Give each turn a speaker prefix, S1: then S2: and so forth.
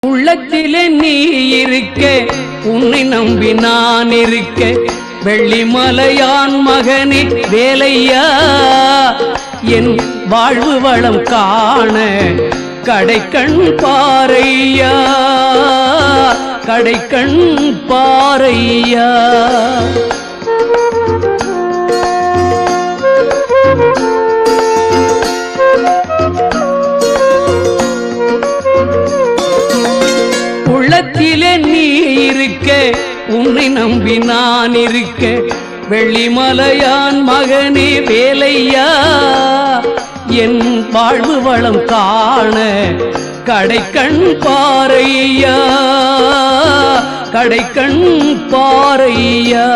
S1: உள்ளத்திலே நீ இருக்க, உன்னை நம்பி நான் இருக்க, வெள்ளிமலையான் மகனே வேலையா, என் வாழ்வு வளம் காண கடைக்கண் பாரையா, கடைக்கண் பாரையா. உள்ளத்திலே நீ இருக்க, உன்னை நம்பி நான் இருக்க, வெள்ளிமலையான் மகனே வேலையா, என் வாழ்வு வளம் காண கடைக்கண் பாரையா, கடைக்கண் பாரையா.